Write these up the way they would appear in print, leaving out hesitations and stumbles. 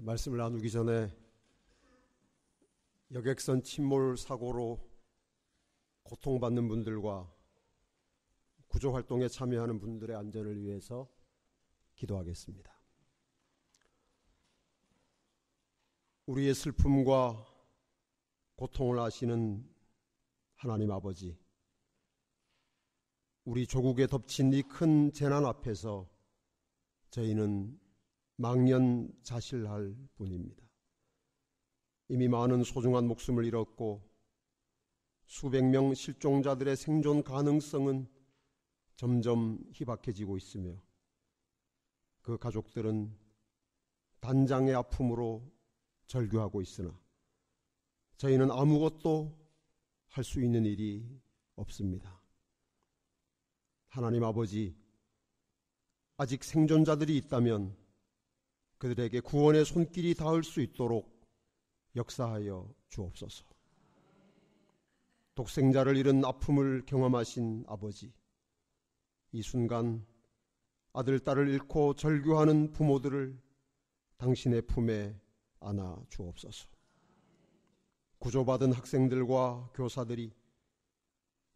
말씀을 나누기 전에 여객선 침몰 사고로 고통받는 분들과 구조활동에 참여하는 분들의 안전을 위해서 기도하겠습니다. 우리의 슬픔과 고통을 아시는 하나님 아버지, 우리 조국에 덮친 이 큰 재난 앞에서 저희는 망연자실할 뿐입니다. 이미 많은 소중한 목숨을 잃었고 수백 명 실종자들의 생존 가능성은 점점 희박해지고 있으며 그 가족들은 단장의 아픔으로 절규하고 있으나 저희는 아무것도 할 수 있는 일이 없습니다. 하나님 아버지, 아직 생존자들이 있다면 그들에게 구원의 손길이 닿을 수 있도록 역사하여 주옵소서. 독생자를 잃은 아픔을 경험하신 아버지, 이 순간 아들, 딸을 잃고 절규하는 부모들을 당신의 품에 안아 주옵소서. 구조받은 학생들과 교사들이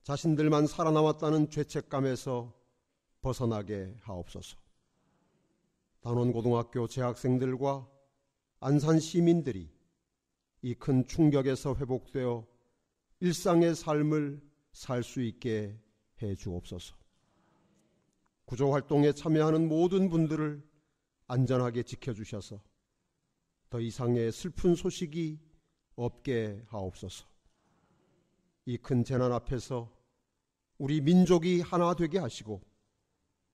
자신들만 살아남았다는 죄책감에서 벗어나게 하옵소서. 단원고등학교 재학생들과 안산 시민들이 이 큰 충격에서 회복되어 일상의 삶을 살 수 있게 해 주옵소서. 구조활동에 참여하는 모든 분들을 안전하게 지켜주셔서 더 이상의 슬픈 소식이 없게 하옵소서. 이 큰 재난 앞에서 우리 민족이 하나 되게 하시고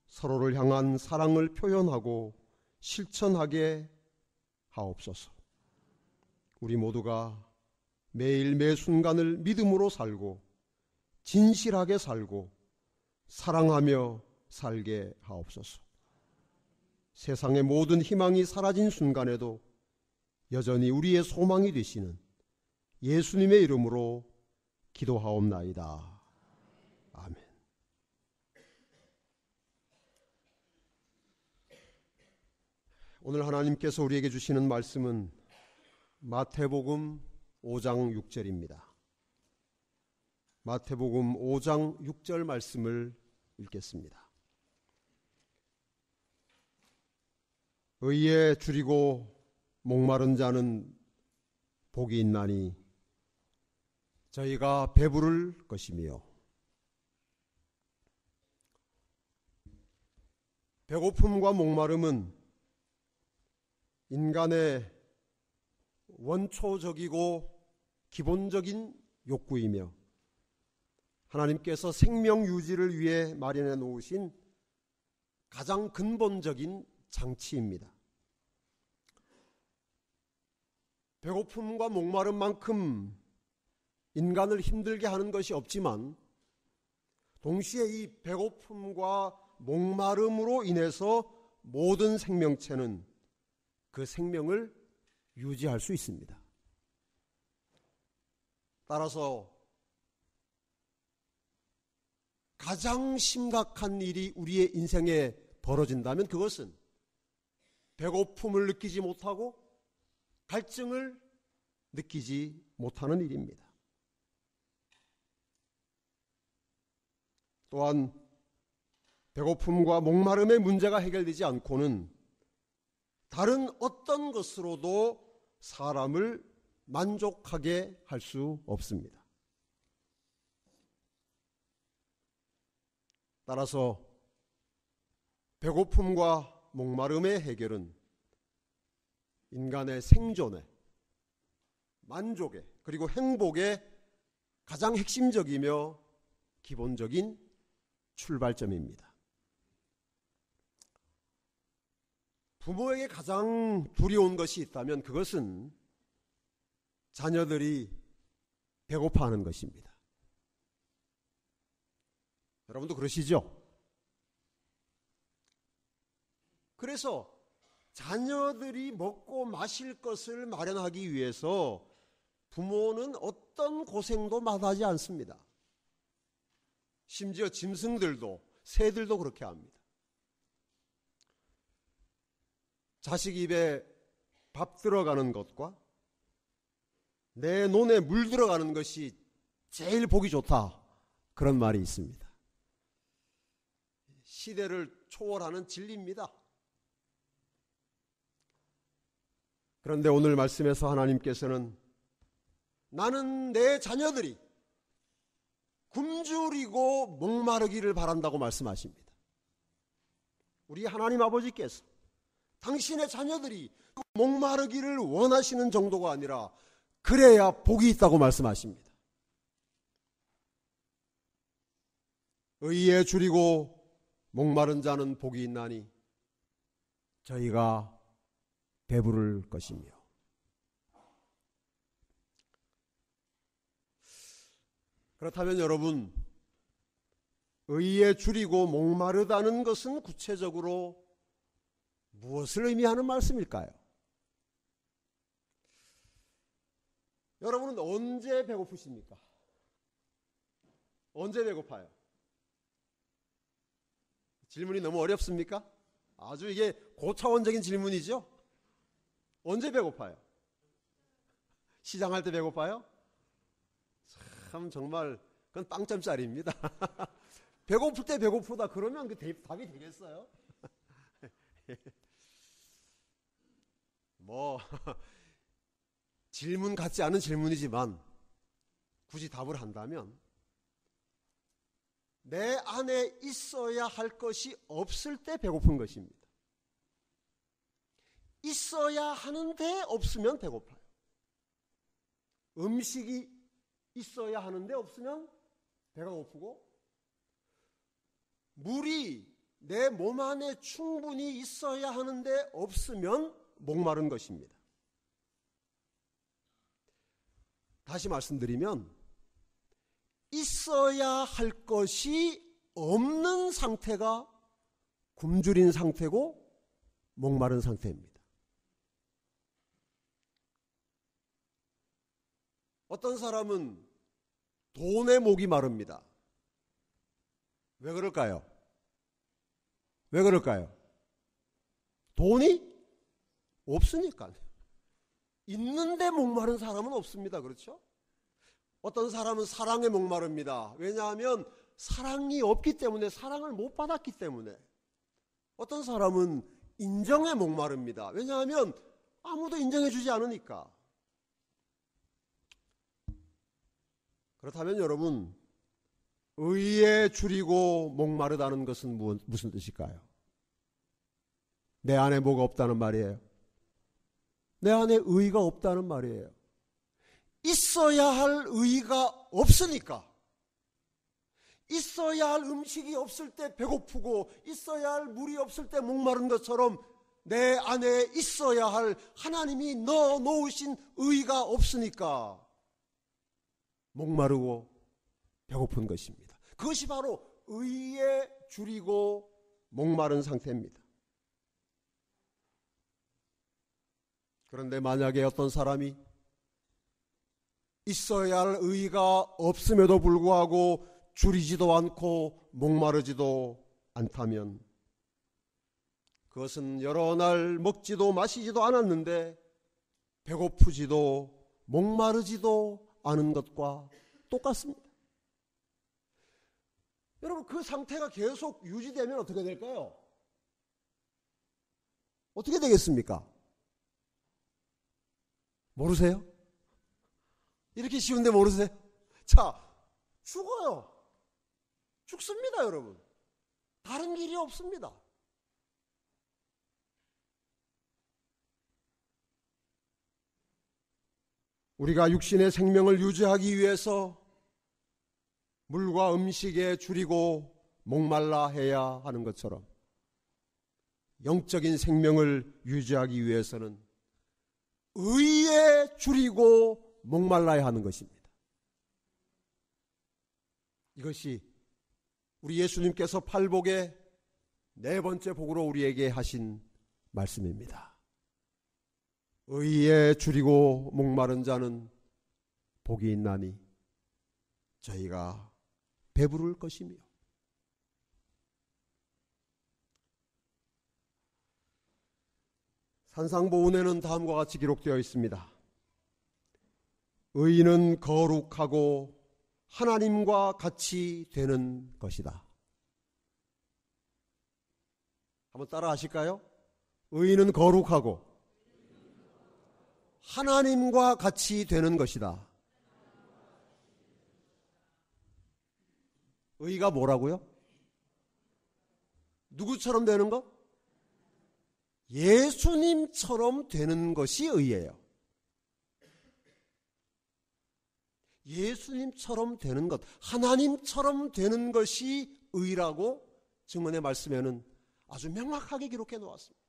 서로를 향한 사랑을 표현하고 실천하게 하옵소서. 우리 모두가 매일 매 순간을 믿음으로 살고 진실하게 살고 사랑하며 살게 하옵소서. 세상의 모든 희망이 사라진 순간에도 여전히 우리의 소망이 되시는 예수님의 이름으로 기도하옵나이다. 아멘. 오늘 하나님께서 우리에게 주시는 말씀은 마태복음 5장 6절입니다. 마태복음 5장 6절 말씀을 읽겠습니다. 의에 줄이고 목마른 자는 복이 있나니 저희가 배부를 것이며. 배고픔과 목마름은 인간의 원초적이고 기본적인 욕구이며 하나님께서 생명 유지를 위해 마련해 놓으신 가장 근본적인 장치입니다. 배고픔과 목마름만큼 인간을 힘들게 하는 것이 없지만 동시에 이 배고픔과 목마름으로 인해서 모든 생명체는 그 생명을 유지할 수 있습니다. 따라서 가장 심각한 일이 우리의 인생에 벌어진다면 그것은 배고픔을 느끼지 못하고 갈증을 느끼지 못하는 일입니다. 또한 배고픔과 목마름의 문제가 해결되지 않고는 다른 어떤 것으로도 사람을 만족하게 할 수 없습니다. 따라서 배고픔과 목마름의 해결은 인간의 생존에, 만족에, 그리고 행복에 가장 핵심적이며 기본적인 출발점입니다. 부모에게 가장 두려운 것이 있다면 그것은 자녀들이 배고파하는 것입니다. 여러분도 그러시죠? 그래서 자녀들이 먹고 마실 것을 마련하기 위해서 부모는 어떤 고생도 마다하지 않습니다. 심지어 짐승들도, 새들도 그렇게 합니다. 자식 입에 밥 들어가는 것과 내 논에 물 들어가는 것이 제일 보기 좋다, 그런 말이 있습니다. 시대를 초월하는 진리입니다. 그런데 오늘 말씀에서 하나님께서는 나는 내 자녀들이 굶주리고 목마르기를 바란다고 말씀하십니다. 우리 하나님 아버지께서 당신의 자녀들이 목마르기를 원하시는 정도가 아니라 그래야 복이 있다고 말씀하십니다. 의에 줄이고 목마른 자는 복이 있나니 저희가 배부를 것이며. 그렇다면 여러분, 의에 줄이고 목마르다는 것은 구체적으로 무엇을 의미하는 말씀일까요? 여러분은 언제 배고프십니까? 언제 배고파요? 질문이 너무 어렵습니까? 아주 이게 고차원적인 질문이죠? 언제 배고파요? 시장할 때 배고파요? 참 정말 그건 빵점짜리입니다. 배고플 때 배고프다 그러면 그 답이 되겠어요? 뭐 질문 같지 않은 질문이지만 굳이 답을 한다면 내 안에 있어야 할 것이 없을 때 배고픈 것입니다. 있어야 하는데 없으면 배고파요. 음식이 있어야 하는데 없으면 배가 고프고, 물이 내 몸 안에 충분히 있어야 하는데 없으면 목마른 것입니다. 다시 말씀드리면 있어야 할 것이 없는 상태가 굶주린 상태고 목마른 상태입니다. 어떤 사람은 돈에 목이 마릅니다. 왜 그럴까요? 왜 그럴까요? 돈이 없으니까. 있는데 목마른 사람은 없습니다. 그렇죠? 어떤 사람은 사랑에 목마릅니다. 왜냐하면 사랑이 없기 때문에, 사랑을 못 받았기 때문에. 어떤 사람은 인정에 목마릅니다. 왜냐하면 아무도 인정해 주지 않으니까. 그렇다면 여러분, 의에 줄이고 목마르다는 것은 무슨 뜻일까요? 내 안에 뭐가 없다는 말이에요? 내 안에 의가 없다는 말이에요. 있어야 할 의가 없으니까, 있어야 할 음식이 없을 때 배고프고 있어야 할 물이 없을 때 목마른 것처럼 내 안에 있어야 할 하나님이 넣어 놓으신 의가 없으니까 목마르고 배고픈 것입니다. 그것이 바로 의에 줄이고 목마른 상태입니다. 그런데 만약에 어떤 사람이 있어야 할 의가 없음에도 불구하고 줄이지도 않고 목마르지도 않다면 그것은 여러 날 먹지도 마시지도 않았는데 배고프지도 목마르지도 않은 것과 똑같습니다. 여러분, 그 상태가 계속 유지되면 어떻게 될까요? 어떻게 되겠습니까? 모르세요? 이렇게 쉬운데 모르세요? 자, 죽어요. 죽습니다, 여러분. 다른 길이 없습니다. 우리가 육신의 생명을 유지하기 위해서 물과 음식에 줄이고 목말라 해야 하는 것처럼 영적인 생명을 유지하기 위해서는 의에 줄이고 목말라야 하는 것입니다. 이것이 우리 예수님께서 팔복의 네 번째 복으로 우리에게 하신 말씀입니다. 의에 줄이고 목마른 자는 복이 있나니 저희가 배부를 것이며. 산상보훈에는 다음과 같이 기록되어 있습니다. 의인은 거룩하고 하나님과 같이 되는 것이다. 한번 따라 하실까요? 의인은 거룩하고 하나님과 같이 되는 것이다. 의가 뭐라고요? 누구처럼 되는 것? 예수님처럼 되는 것이 의예요. 예수님처럼 되는 것, 하나님처럼 되는 것이 의라고 증언의 말씀에는 아주 명확하게 기록해 놓았습니다.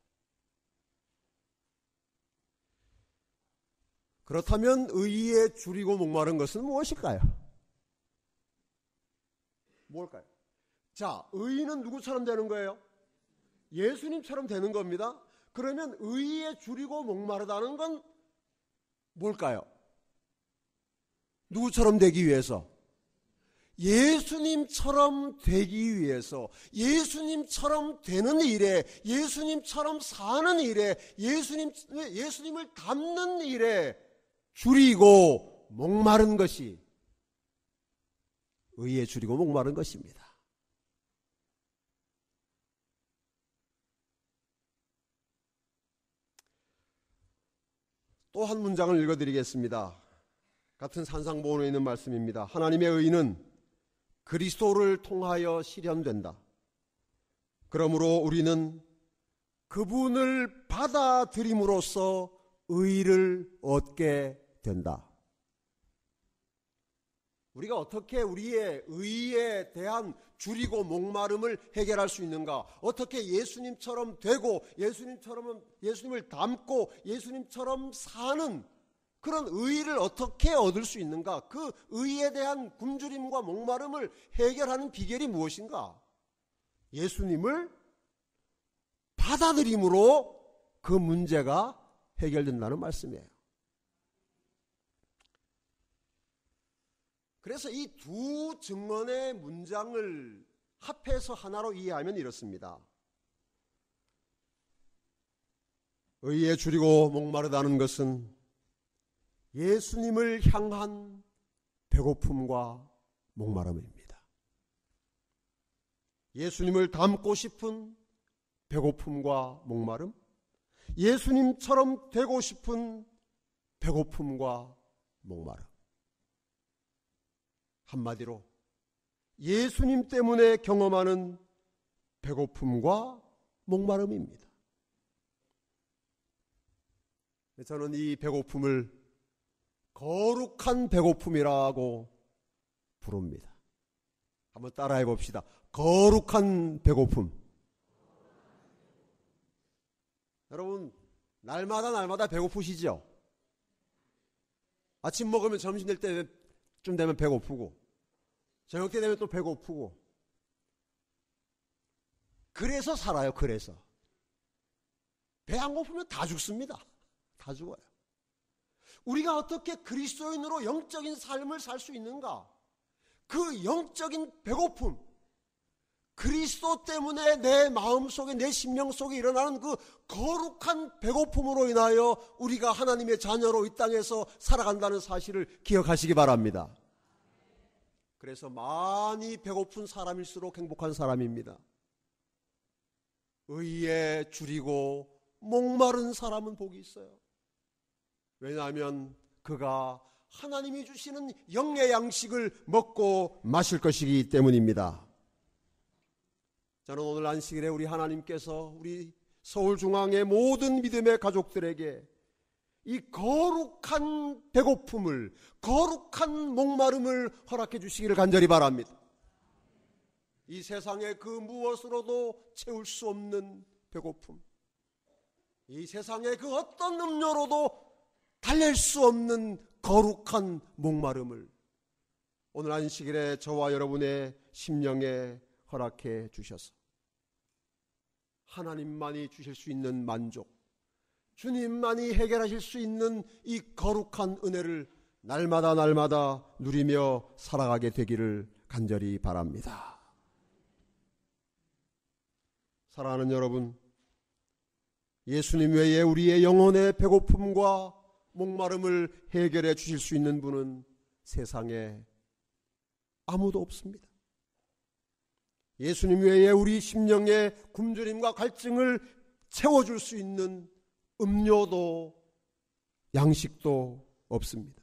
그렇다면 의에 줄이고 목마른 것은 무엇일까요? 뭘까요? 자, 의인은 누구처럼 되는 거예요? 예수님처럼 되는 겁니다. 그러면 의에 줄이고 목마르다는 건 뭘까요? 누구처럼 되기 위해서? 예수님처럼 되기 위해서, 예수님처럼 되는 일에, 예수님처럼 사는 일에, 예수님을 닮는 일에 줄이고 목마른 것이 의에 줄이고 목마른 것입니다. 또 한 문장을 읽어드리겠습니다. 같은 산상보훈에 있는 말씀입니다. 하나님의 의는 그리스도를 통하여 실현된다. 그러므로 우리는 그분을 받아들임으로써 의를 얻게 된다. 우리가 어떻게 우리의 의에 대한 줄이고 목마름을 해결할 수 있는가? 어떻게 예수님처럼 되고 예수님을 닮고 예수님처럼 사는 그런 의를 어떻게 얻을 수 있는가? 그 의에 대한 굶주림과 목마름을 해결하는 비결이 무엇인가? 예수님을 받아들임으로 그 문제가 해결된다는 말씀이에요. 그래서 이 두 증언의 문장을 합해서 하나로 이해하면 이렇습니다. 의에 줄이고 목마르다는 것은 예수님을 향한 배고픔과 목마름입니다. 예수님을 닮고 싶은 배고픔과 목마름, 예수님처럼 되고 싶은 배고픔과 목마름. 한마디로 예수님 때문에 경험하는 배고픔과 목마름입니다. 저는 이 배고픔을 거룩한 배고픔이라고 부릅니다. 한번 따라해 봅시다. 거룩한 배고픔. 여러분, 날마다 배고프시죠? 아침 먹으면 점심 될 때쯤 되면 배고프고 저녁 때 되면 또 배고프고 그래서 살아요. 그래서 배 안 고프면 다 죽습니다. 다 죽어요. 우리가 어떻게 그리스도인으로 영적인 삶을 살 수 있는가? 그 영적인 배고픔, 그리스도 때문에 내 마음속에 내 심령 속에 일어나는 그 거룩한 배고픔으로 인하여 우리가 하나님의 자녀로 이 땅에서 살아간다는 사실을 기억하시기 바랍니다. 그래서 많이 배고픈 사람일수록 행복한 사람입니다. 의에 줄이고 목마른 사람은 복이 있어요. 왜냐하면 그가 하나님이 주시는 영의 양식을 먹고 마실 것이기 때문입니다. 저는 오늘 안식일에 우리 하나님께서 우리 서울중앙의 모든 믿음의 가족들에게 이 거룩한 배고픔을, 거룩한 목마름을 허락해 주시기를 간절히 바랍니다. 이 세상의 그 무엇으로도 채울 수 없는 배고픔, 이 세상의 그 어떤 음료로도 달랠 수 없는 거룩한 목마름을 오늘 안식일에 저와 여러분의 심령에 허락해 주셔서 하나님만이 주실 수 있는 만족, 주님만이 해결하실 수 있는 이 거룩한 은혜를 날마다 누리며 살아가게 되기를 간절히 바랍니다. 사랑하는 여러분, 예수님 외에 우리의 영혼의 배고픔과 목마름을 해결해 주실 수 있는 분은 세상에 아무도 없습니다. 예수님 외에 우리 심령의 굶주림과 갈증을 채워줄 수 있는 음료도 양식도 없습니다.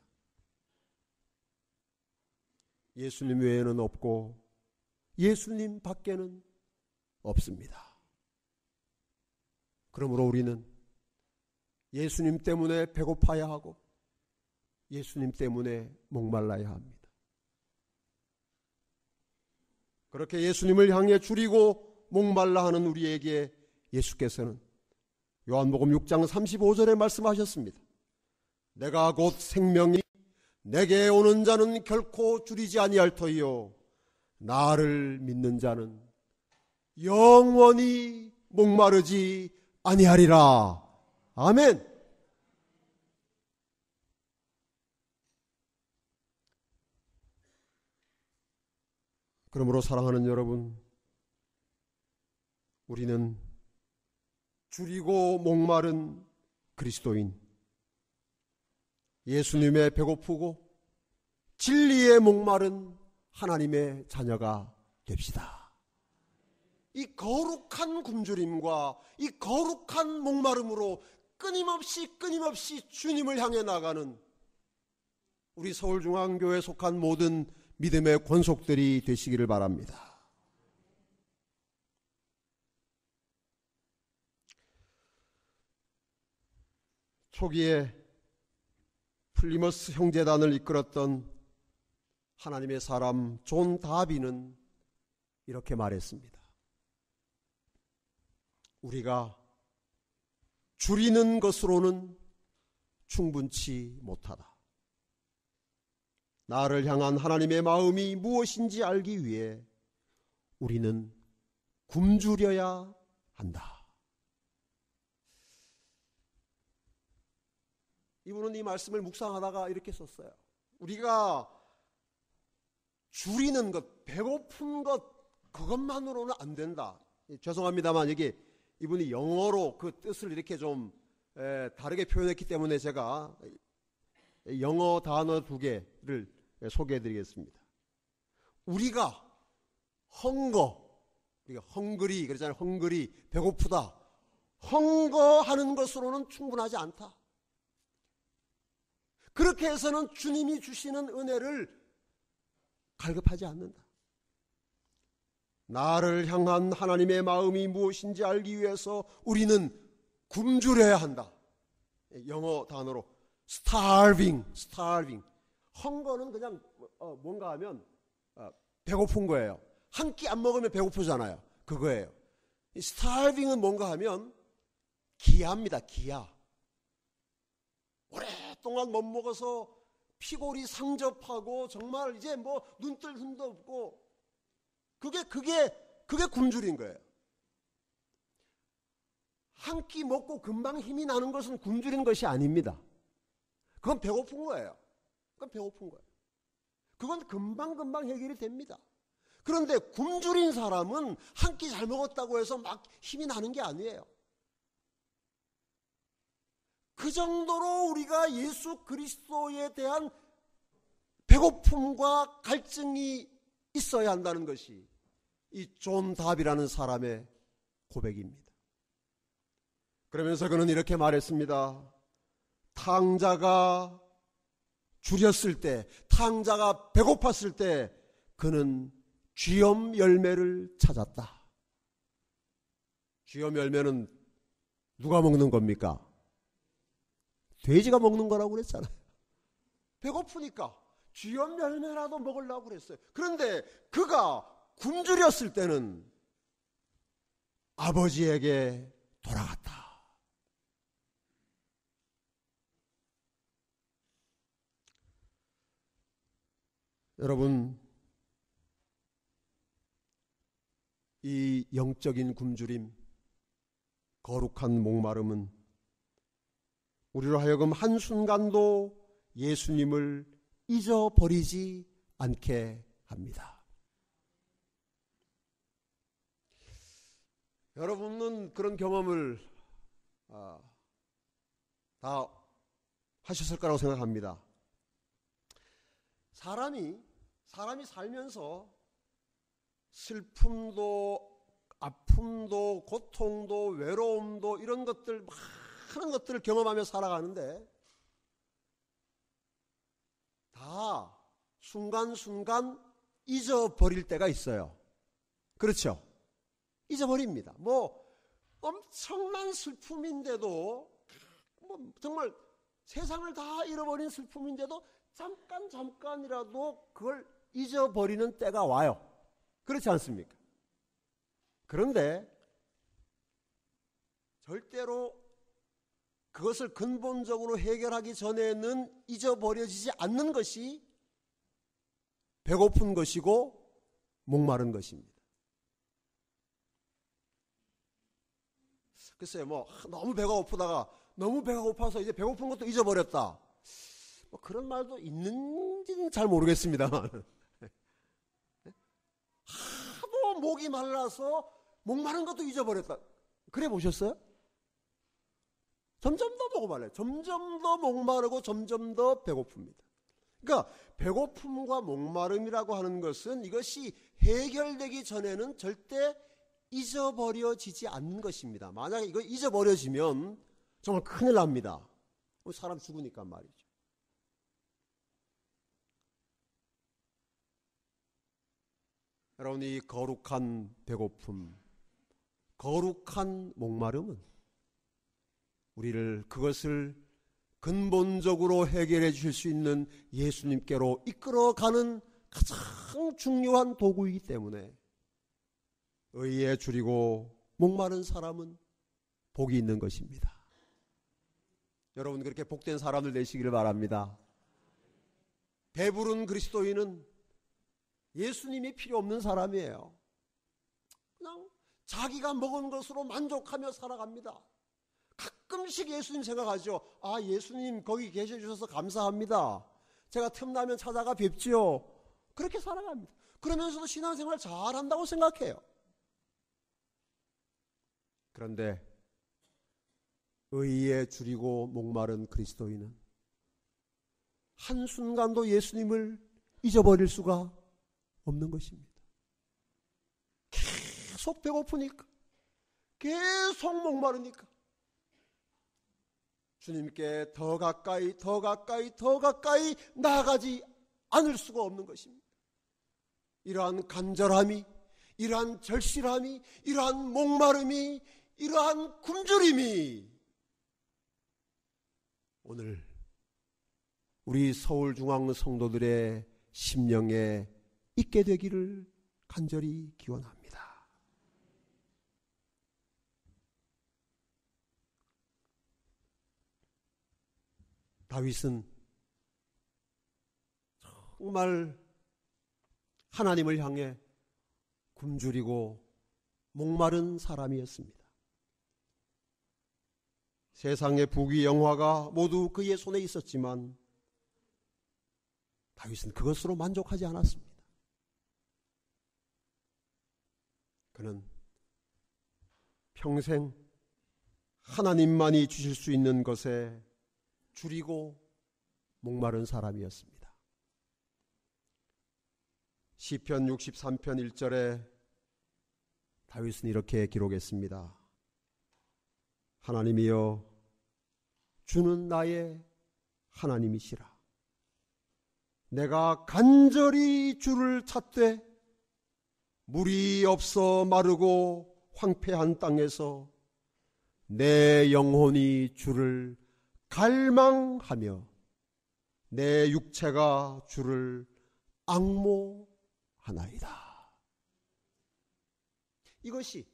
예수님 외에는 없고 예수님 밖에는 없습니다. 그러므로 우리는 예수님 때문에 배고파야 하고 예수님 때문에 목말라야 합니다. 그렇게 예수님을 향해 줄이고 목말라 하는 우리에게 예수께서는 요한복음 6장 35절에 말씀하셨습니다. 내가 곧 생명이 내게 오는 자는 결코 줄이지 아니할 터이요 나를 믿는 자는 영원히 목마르지 아니하리라. 아멘. 그러므로 사랑하는 여러분, 우리는 줄이고 목마른 그리스도인, 예수님의 배고프고 진리에 목마른 하나님의 자녀가 됩시다. 이 거룩한 굶주림과 이 거룩한 목마름으로 끊임없이 주님을 향해 나가는 우리 서울중앙교회에 속한 모든 믿음의 권속들이 되시기를 바랍니다. 초기에 플리머스 형제단을 이끌었던 하나님의 사람 존 다비는 이렇게 말했습니다. 우리가 줄이는 것으로는 충분치 못하다. 나를 향한 하나님의 마음이 무엇인지 알기 위해 우리는 굶주려야 한다. 이분은 이 말씀을 묵상하다가 이렇게 썼어요. 우리가 줄이는 것, 배고픈 것, 그것만으로는 안 된다. 죄송합니다만 여기 이분이 영어로 그 뜻을 이렇게 좀 다르게 표현했기 때문에 제가 영어 단어 2개를 소개해드리겠습니다. 우리가 우리가 헝그리 그러잖아요. 헝그리, 배고프다. 헝거하는 것으로는 충분하지 않다. 그렇게 해서는 주님이 주시는 은혜를 갈급하지 않는다. 나를 향한 하나님의 마음이 무엇인지 알기 위해서 우리는 굶주려야 한다. 영어 단어로 starving. 헝거는 그냥 뭔가 하면 배고픈 거예요. 한 끼 안 먹으면 배고프잖아요. 그거예요. starving은 뭔가 하면 기아입니다. 기아. 오랫동안 못 먹어서 피골이 상접하고 정말 이제 뭐 눈뜰 틈도 없고 그게 굶주린 거예요. 한 끼 먹고 금방 힘이 나는 것은 굶주린 것이 아닙니다. 그건 배고픈 거예요. 그건 금방 해결이 됩니다. 그런데 굶주린 사람은 한 끼 잘 먹었다고 해서 막 힘이 나는 게 아니에요. 그 정도로 우리가 예수 그리스도에 대한 배고픔과 갈증이 있어야 한다는 것이 이 존 답이라는 사람의 고백입니다. 그러면서 그는 이렇게 말했습니다. 탕자가 줄였을 때, 탕자가 배고팠을 때 그는 쥐엄 열매를 찾았다. 쥐엄 열매는 누가 먹는 겁니까? 돼지가 먹는 거라고 그랬잖아요. 배고프니까 쥐엄 열매라도 먹으려고 그랬어요. 그런데 그가 굶주렸을 때는 아버지에게 돌아갔다. 여러분, 이 영적인 굶주림, 거룩한 목마름은 우리로 하여금 한순간도 예수님을 잊어버리지 않게 합니다. 여러분은 그런 경험을 다 하셨을 거라고 생각합니다. 사람이 살면서 슬픔도 아픔도 고통도 외로움도 이런 것들 많은 것들을 경험하며 살아가는데 다 순간순간 잊어버릴 때가 있어요. 그렇죠? 잊어버립니다. 엄청난 슬픔인데도 정말 세상을 다 잃어버린 슬픔인데도 잠깐이라도 그걸 잊어버리는 때가 와요. 그렇지 않습니까? 그런데 절대로 그것을 근본적으로 해결하기 전에는 잊어버려지지 않는 것이 배고픈 것이고 목마른 것입니다. 글쎄요, 너무 배가 고프다가 너무 배가 고파서 이제 배고픈 것도 잊어버렸다. 그런 말도 있는지는 잘 모르겠습니다만. 하도 목이 말라서 목마른 것도 잊어버렸다. 그래 보셨어요? 점점 더 목이 말라요. 점점 더 목마르고 점점 더 배고픕니다. 그러니까 배고픔과 목마름이라고 하는 것은 이것이 해결되기 전에는 절대 잊어버려지지 않는 것입니다. 만약에 이거 잊어버려지면 정말 큰일 납니다. 사람 죽으니까 말이죠. 여러분, 이 거룩한 배고픔, 거룩한 목마름은 우리를 그것을 근본적으로 해결해 주실 수 있는 예수님께로 이끌어가는 가장 중요한 도구이기 때문에 의에 줄이고 목마른 사람은 복이 있는 것입니다. 여러분, 그렇게 복된 사람들 되시기를 바랍니다. 배부른 그리스도인은 예수님이 필요 없는 사람이에요. 그냥 자기가 먹은 것으로 만족하며 살아갑니다. 가끔씩 예수님 생각하죠. 예수님 거기 계셔주셔서 감사합니다. 제가 틈나면 찾아가 뵙지요. 그렇게 살아갑니다. 그러면서도 신앙생활 잘한다고 생각해요. 그런데 의에 줄이고 목마른 그리스도인은 한순간도 예수님을 잊어버릴 수가 없는 것입니다. 계속 배고프니까, 계속 목마르니까 주님께 더 가까이 나아가지 않을 수가 없는 것입니다. 이러한 간절함이, 이러한 절실함이, 이러한 목마름이, 이러한 굶주림이 오늘 우리 서울중앙 성도들의 심령에 있게 되기를 간절히 기원합니다. 다윗은 정말 하나님을 향해 굶주리고 목마른 사람이었습니다. 세상의 부귀 영화가 모두 그의 손에 있었지만 다윗은 그것으로 만족하지 않았습니다. 그는 평생 하나님만이 주실 수 있는 것에 줄이고 목마른 사람이었습니다. 시편 63편 1절에 다윗은 이렇게 기록했습니다. 하나님이여, 주는 나의 하나님이시라. 내가 간절히 주를 찾되 물이 없어 마르고 황폐한 땅에서 내 영혼이 주를 갈망하며 내 육체가 주를 앙모하나이다. 이것이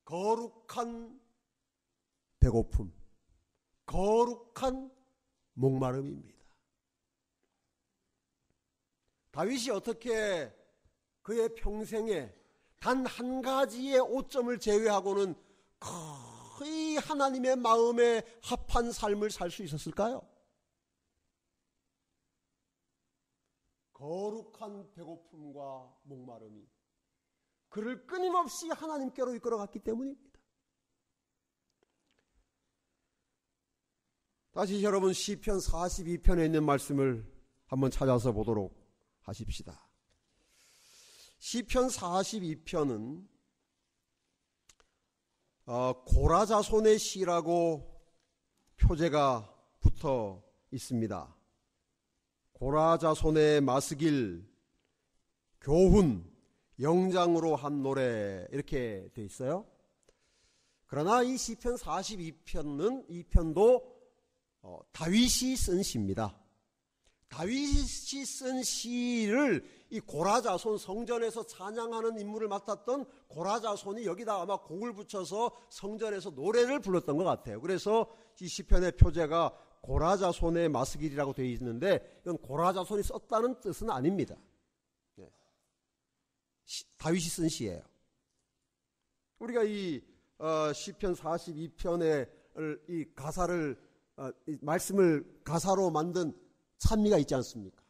거룩한 배고픔, 거룩한 목마름입니다. 다윗이 어떻게 그의 평생에 단 한 가지의 오점을 제외하고는 거의 하나님의 마음에 합한 삶을 살 수 있었을까요? 거룩한 배고픔과 목마름이 그를 끊임없이 하나님께로 이끌어갔기 때문입니다. 다시 여러분 시편 42편에 있는 말씀을 한번 찾아서 보도록 하십시다. 시편 42편은 고라자손의 시라고 표제가 붙어 있습니다. 고라자손의 마스길, 교훈, 영장으로 한 노래 이렇게 돼 있어요. 그러나 이 시편 42편은 이 편도 다윗이 쓴 시입니다. 다윗이 쓴 시를 이 고라자손, 성전에서 찬양하는 임무를 맡았던 고라자손이 여기다 아마 곡을 붙여서 성전에서 노래를 불렀던 것 같아요. 그래서 이 시편의 표제가 고라자손의 마스길이라고 되어 있는데 이건 고라자손이 썼다는 뜻은 아닙니다. 다윗이 쓴 시예요. 우리가 이 시편 42편의 이 가사를 이 말씀을 가사로 만든 찬미가 있지 않습니까?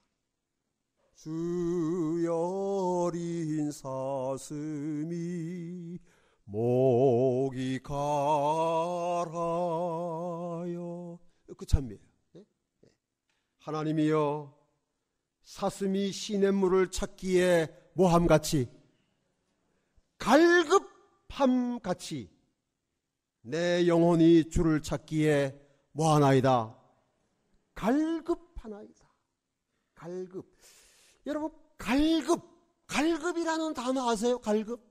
주여린 사슴이 목이 갈아요. 그 찬미예요. 네? 하나님이여, 사슴이 시냇물을 찾기에 모함같이 갈급함같이 내 영혼이 주를 찾기에 뭐하나이다. 갈급하나이다. 갈급. 여러분, 갈급이라는 단어 아세요? 갈급.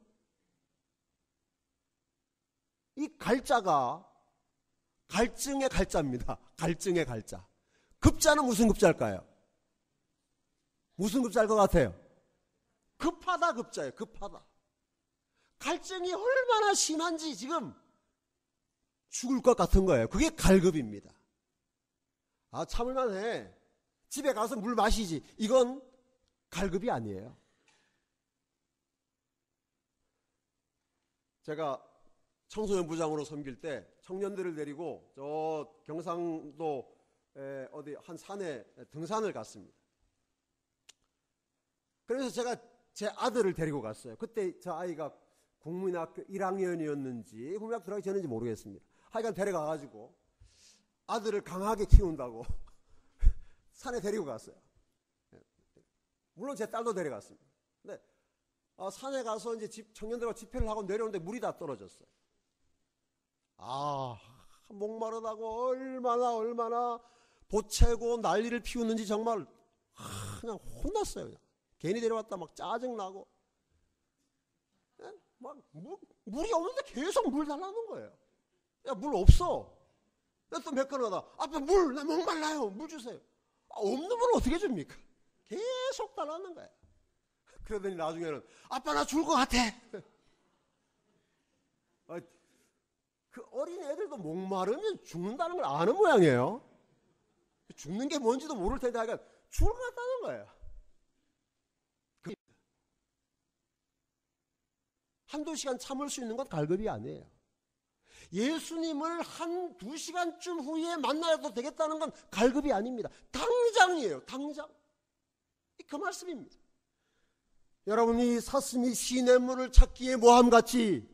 이 갈자가 갈증의 갈자입니다. 갈증의 갈자. 급자는 무슨 급자일까요? 무슨 급자일 것 같아요? 급하다 급자예요. 급하다. 갈증이 얼마나 심한지 지금 죽을 것 같은 거예요. 그게 갈급입니다. 아, 참을만 해. 집에 가서 물 마시지. 이건 갈급이 아니에요. 제가 청소년부장으로 섬길 때 청년들을 데리고 저 경상도 어디 한 산에 등산을 갔습니다. 그래서 제가 제 아들을 데리고 갔어요. 그때 저 아이가 국민학교 1학년이었는지 국민학교 들어가기 전인지 모르겠습니다. 하여간 데려가가지고 아들을 강하게 키운다고 산에 데리고 갔어요. 물론 제 딸도 데려갔습니다. 근데 산에 가서 이제 청년들과 집회를 하고 내려오는데 물이 다 떨어졌어요. 아, 목마르다고 얼마나 보채고 난리를 피우는지 정말 그냥 혼났어요. 그냥. 괜히 데려왔다 막 짜증나고 막 물이 없는데 계속 물 달라는 거예요. 야, 물 없어. 또 몇 건 하다 아빠 물, 나 목말라요. 물 주세요. 없는 물을 어떻게 줍니까? 계속 달라는 거예요. 그러더니 나중에는 아빠 나 죽을 것 같아. 그 어린 애들도 목마르면 죽는다는 걸 아는 모양이에요. 죽는 게 뭔지도 모를 텐데 하여간 죽을 것 같다는 거예요. 한두 시간 참을 수 있는 건 갈급이 아니에요. 예수님을 한 2시간쯤 후에 만나도 되겠다는 건 갈급이 아닙니다. 당장이에요. 당장. 그 말씀입니다. 여러분이 사슴이 시냇물을 찾기에 모함같이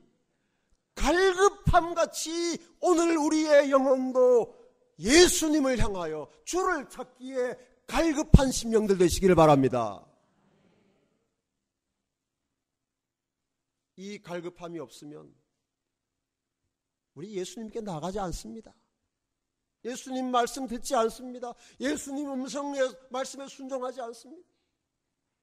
갈급함같이 오늘 우리의 영혼도 예수님을 향하여 주를 찾기에 갈급한 심령들 되시기를 바랍니다. 이 갈급함이 없으면 우리 예수님께 나가지 않습니다. 예수님 말씀 듣지 않습니다. 예수님 음성의 말씀에 순종하지 않습니다.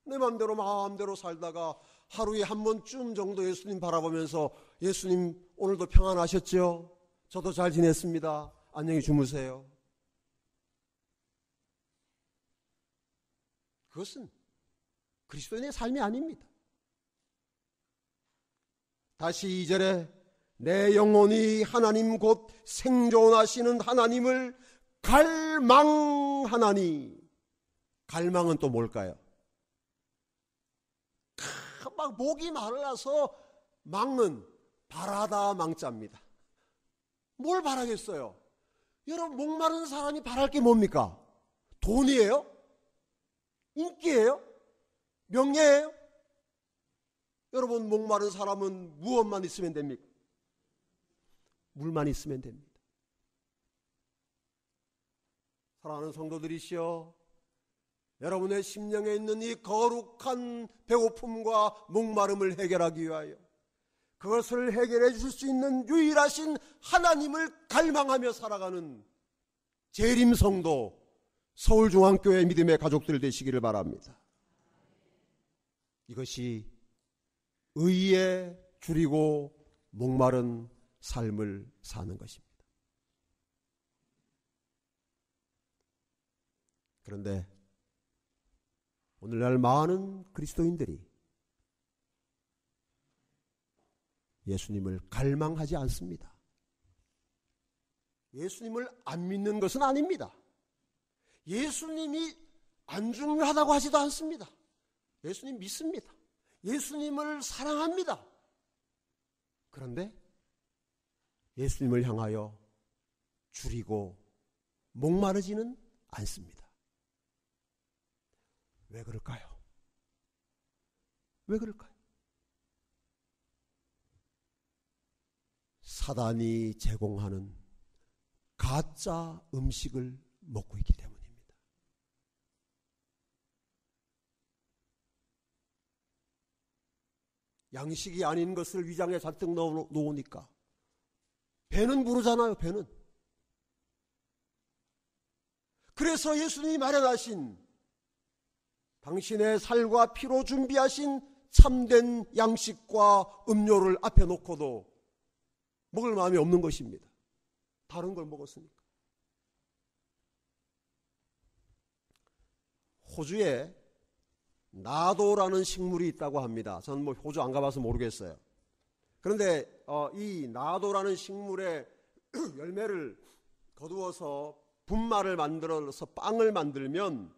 내 마음대로 살다가 하루에 한 번쯤 정도 예수님 바라보면서 예수님 오늘도 평안하셨죠? 저도 잘 지냈습니다. 안녕히 주무세요. 그것은 그리스도인의 삶이 아닙니다. 다시 2절에 내 영혼이 하나님 곧 생존하시는 하나님을 갈망하나니. 갈망은 또 뭘까요? 막 목이 말라서 망은 바라다 망자입니다. 뭘 바라겠어요? 여러분, 목마른 사람이 바랄 게 뭡니까? 돈이에요? 인기예요? 명예예요? 여러분, 목마른 사람은 무엇만 있으면 됩니까? 물만 있으면 됩니다. 사랑하는 성도들이시여, 여러분의 심령에 있는 이 거룩한 배고픔과 목마름을 해결하기 위하여 그것을 해결해 주실 수 있는 유일하신 하나님을 갈망하며 살아가는 재림 성도, 서울중앙교회 믿음의 가족들 되시기를 바랍니다. 이것이 의에 줄이고 목마른 삶을 사는 것입니다. 그런데 오늘날 많은 그리스도인들이 예수님을 갈망하지 않습니다. 예수님을 안 믿는 것은 아닙니다. 예수님이 안 중요하다고 하지도 않습니다. 예수님 믿습니다. 예수님을 사랑합니다. 그런데 예수님을 향하여 줄이고 목마르지는 않습니다. 왜 그럴까요? 왜 그럴까요? 사단이 제공하는 가짜 음식을 먹고 있기 때문입니다. 양식이 아닌 것을 위장에 잔뜩 놓으니까 배는 부르잖아요. 배는. 그래서 예수님이 마련하신 당신의 살과 피로 준비하신 참된 양식과 음료를 앞에 놓고도 먹을 마음이 없는 것입니다. 다른 걸 먹었으니까. 호주에 나도라는 식물이 있다고 합니다. 저는 뭐 호주 안 가봐서 모르겠어요. 그런데 이 나도라는 식물의 열매를 거두어서 분말을 만들어서 빵을 만들면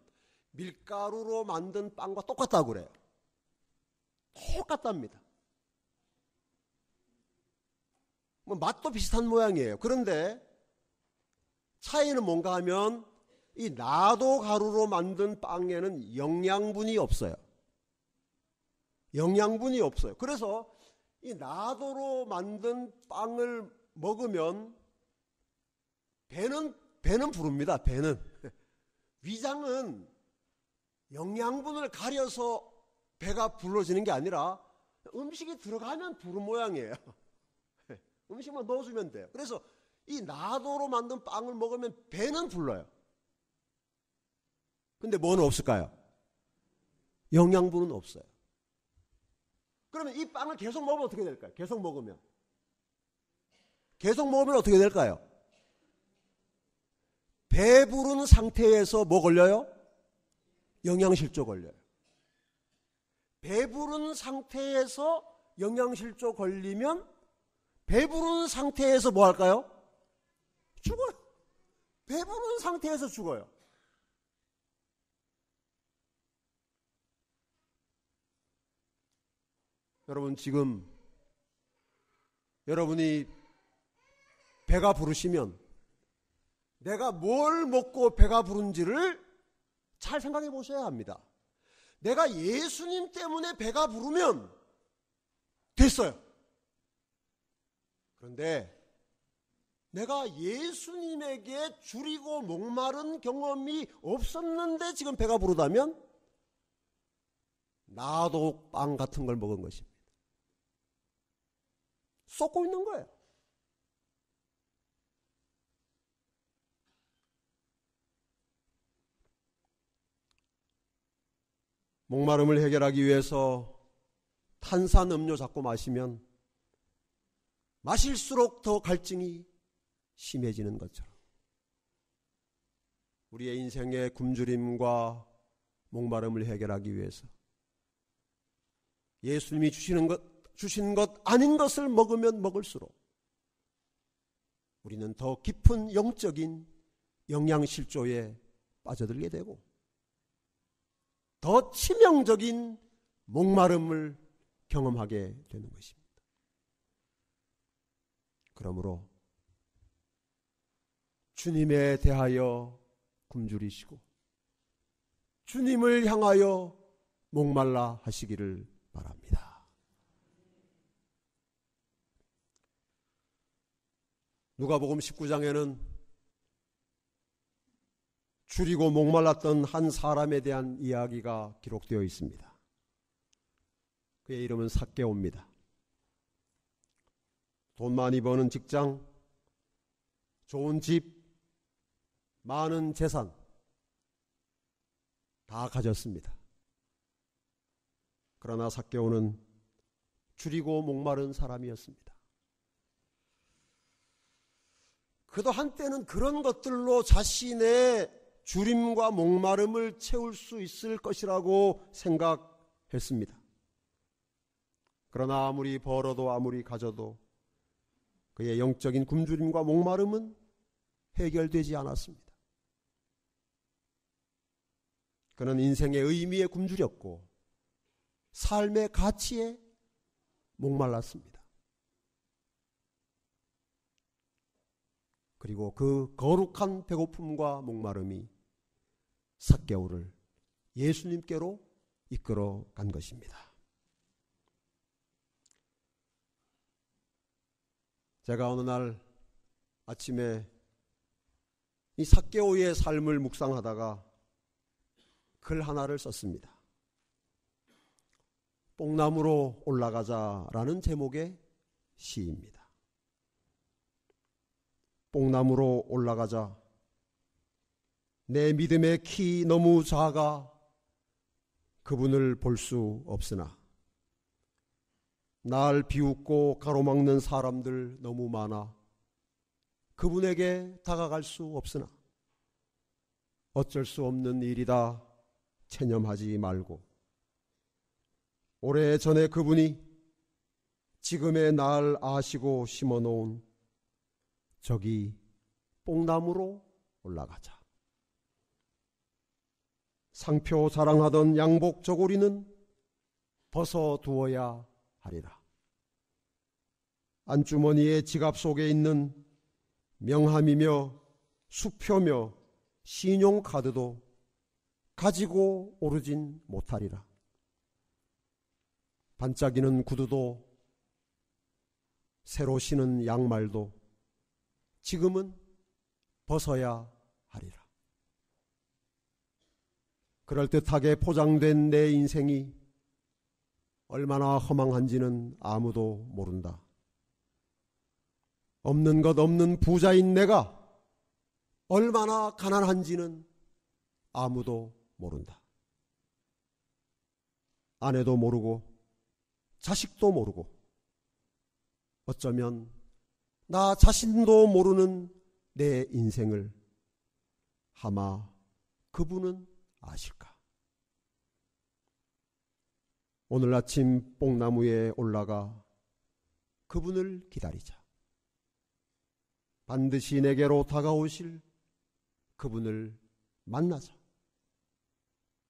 밀가루로 만든 빵과 똑같다고 그래요. 똑같답니다. 뭐 맛도 비슷한 모양이에요. 그런데 차이는 뭔가 하면 이 나도 가루로 만든 빵에는 영양분이 없어요. 영양분이 없어요. 그래서 이 나도로 만든 빵을 먹으면 배는 부릅니다. 배는. 위장은 영양분을 가려서 배가 불러지는 게 아니라 음식이 들어가면 부른 모양이에요. 음식만 넣어주면 돼요. 그래서 이 나도로 만든 빵을 먹으면 배는 불러요. 근데 뭐는 없을까요? 영양분은 없어요. 그러면 이 빵을 계속 먹으면 어떻게 될까요? 계속 먹으면 어떻게 될까요? 배부른 상태에서 뭐 걸려요? 영양실조 걸려요. 배부른 상태에서 영양실조 걸리면 배부른 상태에서 뭐 할까요? 죽어요. 배부른 상태에서 죽어요. 여러분, 지금 여러분이 배가 부르시면 내가 뭘 먹고 배가 부른지를 잘 생각해 보셔야 합니다. 내가 예수님 때문에 배가 부르면 됐어요. 그런데 내가 예수님에게 줄이고 목마른 경험이 없었는데 지금 배가 부르다면 나도 빵 같은 걸 먹은 것입니다. 쏟고 있는 거예요. 목마름을 해결하기 위해서 탄산음료 자꾸 마시면 마실수록 더 갈증이 심해지는 것처럼 우리의 인생의 굶주림과 목마름을 해결하기 위해서 예수님이 주신 것 아닌 것을 먹으면 먹을수록 우리는 더 깊은 영적인 영양실조에 빠져들게 되고 더 치명적인 목마름을 경험하게 되는 것입니다. 그러므로 주님에 대하여 굶주리시고 주님을 향하여 목말라 하시기를 바랍니다. 누가복음 19장에는 줄이고 목말랐던 한 사람에 대한 이야기가 기록되어 있습니다. 그의 이름은 삭개오입니다. 돈 많이 버는 직장, 좋은 집, 많은 재산 다 가졌습니다. 그러나 삭개오는 줄이고 목마른 사람이었습니다. 그도 한때는 그런 것들로 자신의 줄임과 목마름을 채울 수 있을 것이라고 생각했습니다. 그러나 아무리 벌어도 아무리 가져도 그의 영적인 굶주림과 목마름은 해결되지 않았습니다. 그는 인생의 의미에 굶주렸고 삶의 가치에 목말랐습니다. 그리고 그 거룩한 배고픔과 목마름이 삭개오를 예수님께로 이끌어 간 것입니다. 제가 어느 날 아침에 이 삭개오의 삶을 묵상하다가 글 하나를 썼습니다. 뽕나무로 올라가자라는 제목의 시입니다. 뽕나무로 올라가자. 내 믿음의 키 너무 작아 그분을 볼 수 없으나 날 비웃고 가로막는 사람들 너무 많아 그분에게 다가갈 수 없으나 어쩔 수 없는 일이다 체념하지 말고 오래전에 그분이 지금의 날 아시고 심어놓은 저기 뽕나무로 올라가자. 상표 자랑하던 양복 저고리는 벗어두어야 하리라. 안주머니의 지갑 속에 있는 명함이며 수표며 신용카드도 가지고 오르진 못하리라. 반짝이는 구두도 새로 신은 양말도 지금은 벗어야 하리라. 그럴듯하게 포장된 내 인생이 얼마나 허망한지는 아무도 모른다. 없는 것 없는 부자인 내가 얼마나 가난한지는 아무도 모른다. 아내도 모르고 자식도 모르고 어쩌면 나 자신도 모르는 내 인생을 아마 그분은 아실까? 오늘 아침 뽕나무에 올라가 그분을 기다리자. 반드시 내게로 다가오실 그분을 만나자.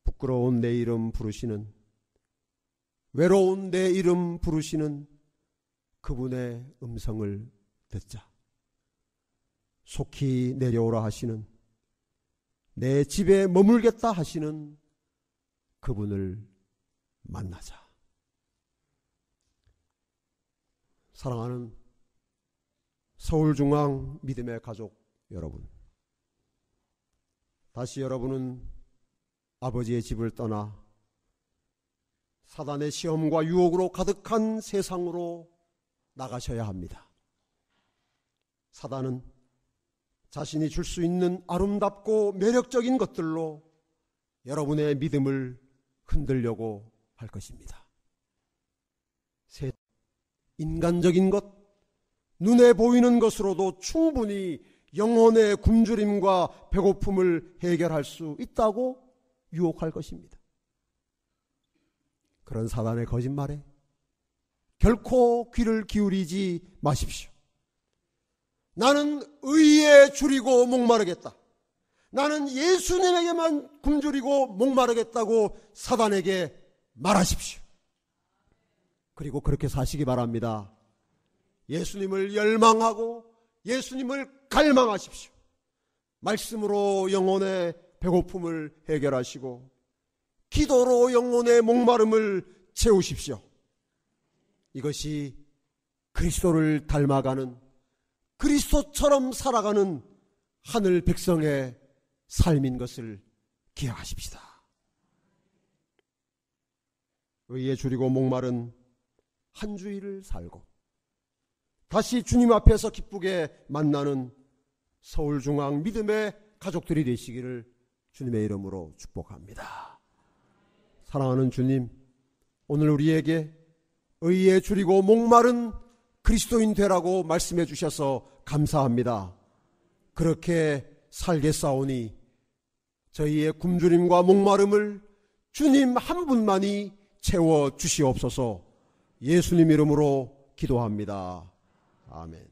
부끄러운 내 이름 부르시는, 외로운 내 이름 부르시는 그분의 음성을 듣자. 속히 내려오라 하시는, 내 집에 머물겠다 하시는 그분을 만나자. 사랑하는 서울중앙 믿음의 가족 여러분, 다시 여러분은 아버지의 집을 떠나 사단의 시험과 유혹으로 가득한 세상으로 나가셔야 합니다. 사단은 자신이 줄 수 있는 아름답고 매력적인 것들로 여러분의 믿음을 흔들려고 할 것입니다. 인간적인 것, 눈에 보이는 것으로도 충분히 영혼의 굶주림과 배고픔을 해결할 수 있다고 유혹할 것입니다. 그런 사단의 거짓말에 결코 귀를 기울이지 마십시오. 나는 의에 줄이고 목마르겠다. 나는 예수님에게만 굶주리고 목마르겠다고 사단에게 말하십시오. 그리고 그렇게 사시기 바랍니다. 예수님을 열망하고 예수님을 갈망하십시오. 말씀으로 영혼의 배고픔을 해결하시고 기도로 영혼의 목마름을 채우십시오. 이것이 그리스도를 닮아가는, 그리스도처럼 살아가는 하늘 백성의 삶인 것을 기억하십시다. 의에 줄이고 목마른 한 주일을 살고 다시 주님 앞에서 기쁘게 만나는 서울중앙 믿음의 가족들이 되시기를 주님의 이름으로 축복합니다. 사랑하는 주님, 오늘 우리에게 의에 줄이고 목마른 그리스도인 되라고 말씀해 주셔서 감사합니다. 그렇게 살겠사오니 저희의 굶주림과 목마름을 주님 한 분만이 채워 주시옵소서. 예수님 이름으로 기도합니다. 아멘.